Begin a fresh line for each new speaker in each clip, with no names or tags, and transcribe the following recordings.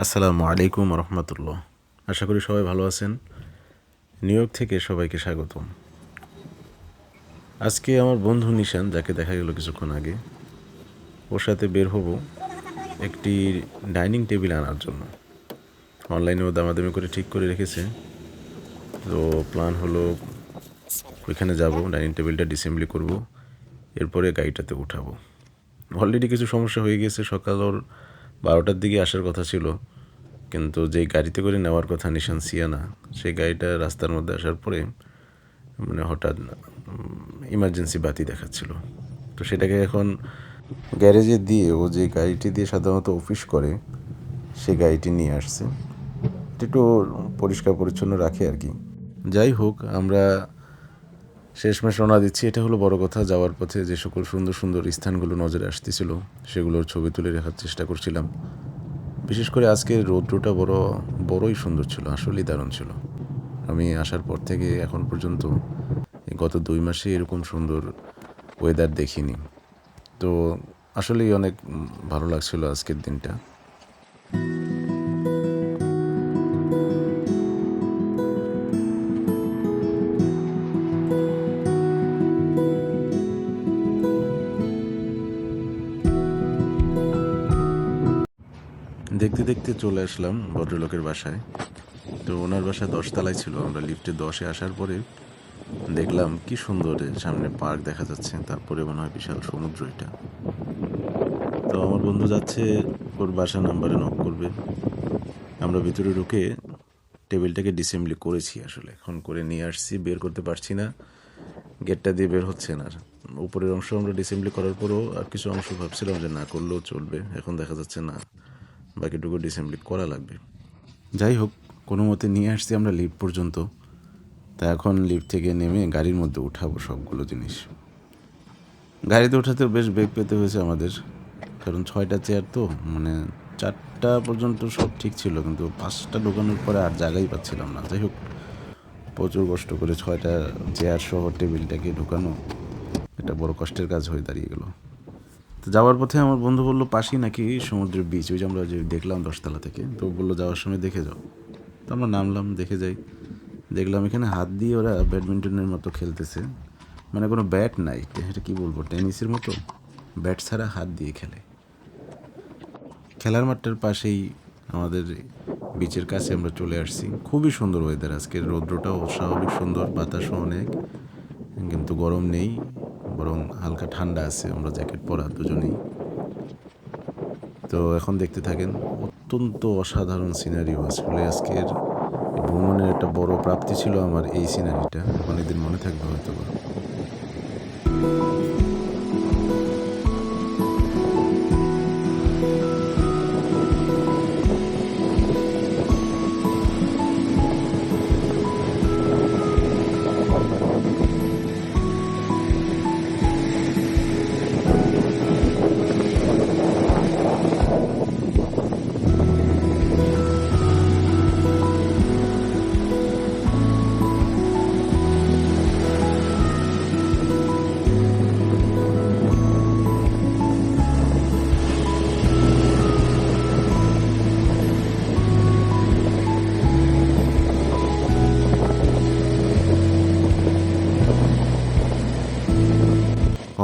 আসসালামু আলাইকুম রহমতুল্লাহ। আশা করি সবাই ভালো আছেন। নিউ ইয়র্ক থেকে সবাইকে স্বাগতম। আজকে আমার বন্ধু নিশান, যাকে দেখা গেল কিছুক্ষণ আগে, ওর সাথে বের হব একটি ডাইনিং টেবিল আনার জন্য। অনলাইনেও দামাদামি করে ঠিক করে রেখেছে। তো প্ল্যান হলো ওইখানে যাব, ডাইনিং টেবিলটা ডিসেম্বলি করব, এরপরে গাড়িটাতে উঠাবো। অলরেডি কিছু সমস্যা হয়ে গেছে। সকাল ওর 12টার দিকে আসার কথা ছিল, কিন্তু যেই গাড়িতে করে নেওয়ার কথা নিশান সিয়ানা, সেই গাড়িটা রাস্তার মধ্যে আসার পরে হঠাৎ ইমার্জেন্সি বাতি দেখাচ্ছিল। তো সেটাকে এখন গ্যারেজে দিয়ে, ও যে গাড়িটি দিয়ে সাধারণত অফিস করে সেই গাড়িটি নিয়ে আসছে। একটু পরিষ্কার পরিচ্ছন্ন রাখে আর কি। যাই হোক, আমরা শেষমেশ রওনা দিচ্ছি। এটা হলো বড় কথা। যাওয়ার পথে যে সকল সুন্দর সুন্দর স্থানগুলো নজরে আসতেছিল সেগুলোর ছবি তুলে রাখার চেষ্টা করছিলাম। বিশেষ করে আজকের রৌদ্রটা বড়ই সুন্দর ছিল, আসলেই দারুণ ছিল। আমি আসার পর থেকে এখন পর্যন্ত গত 2 মাসে এরকম সুন্দর ওয়েদার দেখিনি। তো আসলেই অনেক ভালো লাগছিল আজকের দিনটা। দেখতে দেখতে চলে আসলাম ভদ্রলোকের বাসায়। তো ওনার বাসা 10 তলায় ছিল। আমরা লিফটে 10-এ আসার পরে দেখলাম কি সুন্দর সামনে পার্ক দেখা যাচ্ছে, তারপরে মনে হয় বিশাল সমুদ্র এটা। তো আমার বন্ধু যাচ্ছে ওর বাসা নাম্বারে নক করবে। আমরা ভিতরে ঢুকে টেবিলটাকে ডিসেম্বলি করেছি, আসলে এখন করে নিয়ে আসছি, বের করতে পারছি না, গেটটা দিয়ে বের হচ্ছে না। উপরের অংশ আমরা ডিসেম্বলি করার পরও আর কিছু অংশ ভাবছিলাম যে না করলেও চলবে, এখন দেখা যাচ্ছে না, বাকিটুকু ডিসেম্বলি করা লাগবে। যাই হোক, কোনো মতে নিয়ে আসছি আমরা লিফট পর্যন্ত। তা এখন লিফট থেকে নেমে গাড়ির মধ্যে উঠাবো সবগুলো জিনিস। গাড়িতে ওঠাতেও বেশ বেগ পেতে হয়েছে আমাদের, কারণ 6টা চেয়ার তো, 4টা পর্যন্ত সব ঠিক ছিল, কিন্তু 5টা ঢোকানোর পরে আর জায়গাই পাচ্ছিলাম না। যাই হোক, প্রচুর কষ্ট করে 6টা চেয়ার সহ টেবিলটাকে ঢোকানো এটা বড় কষ্টের কাজ হয়ে দাঁড়িয়ে গেল। তো যাওয়ার পথে আমার বন্ধু বললো পাশেই নাকি সমুদ্রের বিচ, ওই যে আমরা যে দেখলাম 10তলা থেকে। তো বললো যাওয়ার সময় দেখে যাও। তো আমরা নামলাম, দেখে যাই। দেখলাম এখানে হাত দিয়ে ওরা ব্যাডমিন্টনের মতো খেলতেছে, কোনো ব্যাট নাই, এটা কী বলবো, টেনিসের মতো ব্যাট ছাড়া হাত দিয়ে খেলে। খেলার মাঠটার পাশেই আমাদের বিচের কাছে আমরা চলে আসছি। খুবই সুন্দর ওয়েদার আজকের, রৌদ্রটাও অস্বাভাবিক সুন্দর, বাতাসও অনেক, কিন্তু গরম নেই, বরং হালকা ঠান্ডা আছে। আমরা জ্যাকেট পরা দুজনেই। তো এখন দেখতে থাকেন, অত্যন্ত অসাধারণ সিনারিও। আসলে আজকের ভ্রমণের একটা বড় প্রাপ্তি ছিল আমার এই সিনারিটা, অনেকদিন মনে থাকবে হয়তো বা।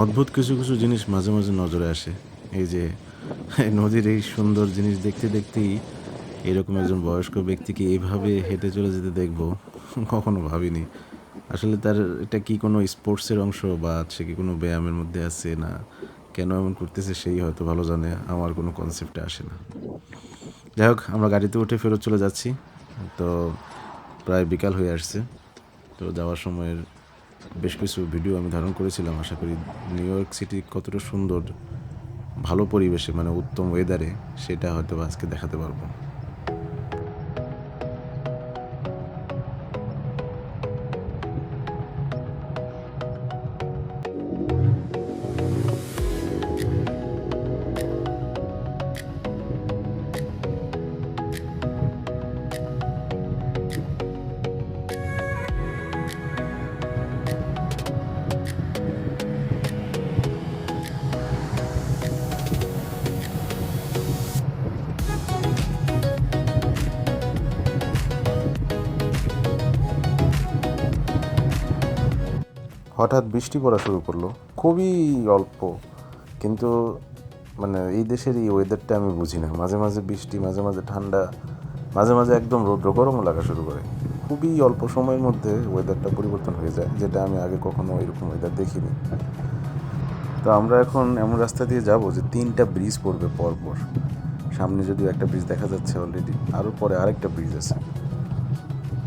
অদ্ভুত কিছু কিছু জিনিস মাঝে মাঝে নজরে আসে। এই যে নদীর এই সুন্দর জিনিস দেখতে দেখতেই এরকম একজন বয়স্ক ব্যক্তিকে এইভাবে হেঁটে চলে যেতে দেখবো, কখনো ভাবিনি। আসলে তার এটা কি কোনো স্পোর্টসের অংশ, বা সে কি কোনো ব্যায়ামের মধ্যে আছে, না কেন এমন করতেছে সেই হয়তো ভালো জানে, আমার কোনো কনসেপ্টে আসে না। যাই হোক, আমরা গাড়িতে উঠে ফেরত চলে যাচ্ছি। তো প্রায় বিকাল হয়ে আসছে। তো যাওয়ার সময়ের বেশ কিছু ভিডিও আমি ধারণ করেছিলাম। আশা করি নিউ ইয়র্ক সিটি কতটা সুন্দর, ভালো পরিবেশে, উত্তম ওয়েদারে, সেটা হয়তো আজকে দেখাতে পারবো। হঠাৎ বৃষ্টি পড়া শুরু করলো, খুবই অল্প, কিন্তু মানে এই দেশের এই ওয়েদারটা আমি বুঝি না, মাঝে মাঝে বৃষ্টি, মাঝে মাঝে ঠান্ডা, মাঝে মাঝে একদম রৌদ্র গরমও লাগা শুরু করে। খুবই অল্প সময়ের মধ্যে ওয়েদারটা পরিবর্তন হয়ে যায়, যেটা আমি আগে কখনো এরকম ওয়েদার দেখিনি। তো আমরা এখন এমন রাস্তা দিয়ে যাব যে 3টা ব্রিজ পড়বে পরপর। সামনে যদিও একটা ব্রিজ দেখা যাচ্ছে অলরেডি, আরও পরে আরেকটা ব্রিজ আছে।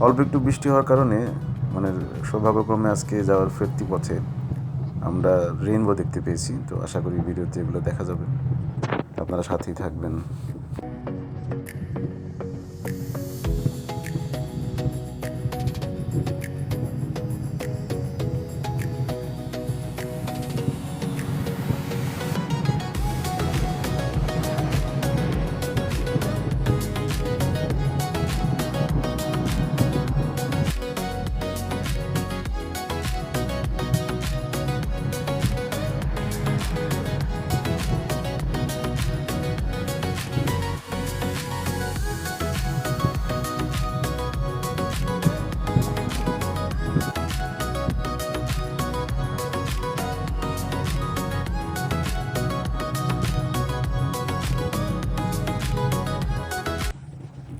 অল্প একটু বৃষ্টি হওয়ার কারণে মানে সৌভাগ্যক্রমে আজকে যাওয়ার ফিরতি পথে আমরা রেইনবো দেখতে পেয়েছি। তো আশা করি ভিডিওতে এগুলো দেখা যাবে, আপনারা সাথেই থাকবেন।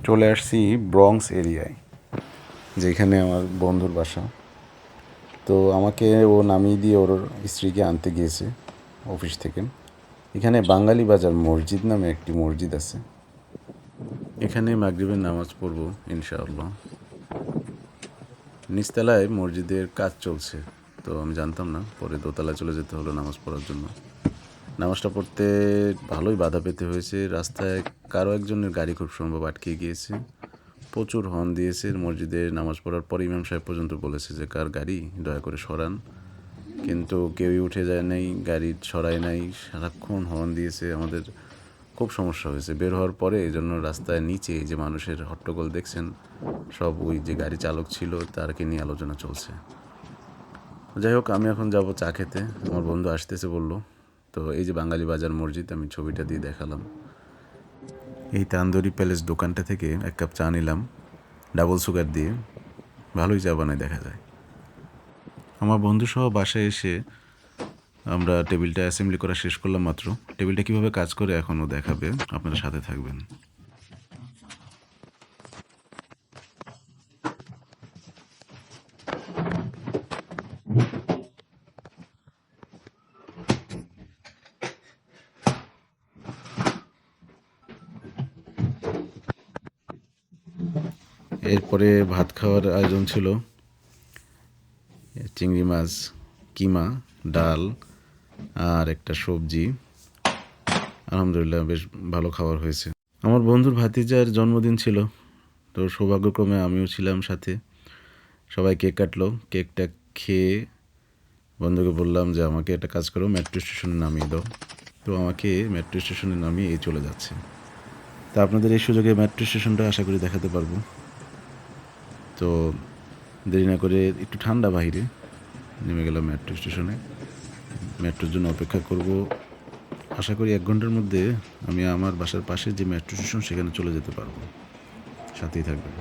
চলে আসছি ব্রঙ্কস এরিয়ায়, যেখানে আমার বন্ধুর বাসা। তো আমাকে ও নামিয়ে দিয়ে ওর স্ত্রীকে আনতে গিয়েছে অফিস থেকে। এখানে বাঙালি বাজার মসজিদ নামে একটি মসজিদ আছে, এখানে মাগরিবের নামাজ পড়ব ইনশাআল্লাহ। নিচতলায় মসজিদের কাজ চলছে, তো আমি জানতাম না, পরে দোতলায় চলে যেতে হলো নামাজ পড়ার জন্য। নামাজটা পড়তে ভালোই বাধা পেতে হয়েছে, রাস্তায় কারো একজনের গাড়ি খুব সম্ভব আটকে গিয়েছে, প্রচুর হর্ন দিয়েছে। মসজিদে নামাজ পড়ার পর ইমাম সাহেব পর্যন্ত বলেছে যে কার গাড়ি দয়া করে সরান, কিন্তু কেউই উঠে যায় নাই, গাড়ি সরায় নাই, সারাক্ষণ হর্ন দিয়েছে। আমাদের খুব সমস্যা হয়েছে বের হওয়ার পরে। এই জন্য রাস্তায় নিচে যে মানুষের হট্টগোল দেখছেন, সব ওই যে গাড়ি চালক ছিল তারকে নিয়ে আলোচনা চলছে। যাই হোক, আমি এখন যাব চা খেতে, আমার বন্ধু আসতেছে বললো। তো এই যে বাঙালি বাজার মসজিদ, আমি ছবিটা দিয়ে দেখালাম। এই তান্দুরি প্যালেস দোকানটা থেকে 1 কাপ চা নিলাম ডাবল সুগার দিয়ে, ভালোই চা বানায় দেখা যায়। আমার বন্ধু সহ বাসায় এসে আমরা টেবিলটা অ্যাসেম্বলি করা শেষ করলাম মাত্র। টেবিলটা কীভাবে কাজ করে এখনও দেখাবে, আপনারা সাথে থাকবেন। এরপরে ভাত খাওয়ার আয়োজন ছিল, চিংড়ি মাছ, কিমা, ডাল আর একটা সবজি। আলহামদুলিল্লাহ বেশ ভালো খাবার হয়েছে। আমার বন্ধুর ভাতিজার জন্মদিন ছিল, তো সৌভাগ্যক্রমে আমিও ছিলাম সাথে। সবাই কেক কাটলো, কেকটা খেয়ে বন্ধুকে বললাম যে আমাকে একটা কাজ করো, মেট্রো স্টেশনে নামিয়ে দাও। তো আমাকে মেট্রো স্টেশনে নামিয়ে এই চলে যাচ্ছে। তা আপনাদের এই সুযোগে মেট্রো স্টেশনটা আশা করি দেখাতে পারবো। তো দেরি না করে, একটু ঠান্ডা বাইরে, নেমে গেলাম মেট্রো স্টেশনে। মেট্রোর জন্য অপেক্ষা করব। আশা করি 1 ঘন্টার মধ্যে আমি আমার বাসার পাশে যে মেট্রো স্টেশন সেখানে চলে যেতে পারবো, সাথেই থাকবেন।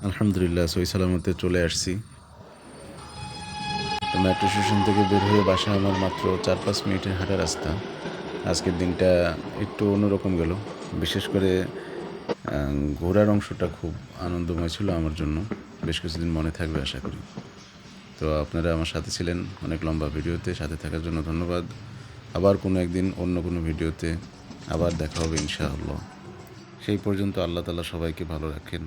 আলহামদুলিল্লাহ সহি সালামতে চলে আসছি। তো মেট্রো স্টেশন থেকে বের হয়ে বাসা আমার মাত্র 4-5 মিনিটের হাঁটা রাস্তা। আজকের দিনটা একটু অন্যরকম গেল, বিশেষ করে ঘোরার অংশটা খুব আনন্দময় ছিল আমার জন্য, বেশ কিছুদিন মনে থাকবে আশা করি। তো আপনারা আমার সাথে ছিলেন অনেক লম্বা ভিডিওতে, সাথে থাকার জন্য ধন্যবাদ। আবার কোনো একদিন অন্য কোনো ভিডিওতে আবার দেখা হবে ইনশাআল্লাহ। সেই পর্যন্ত আল্লাহ তাআলা সবাইকে ভালো রাখেন।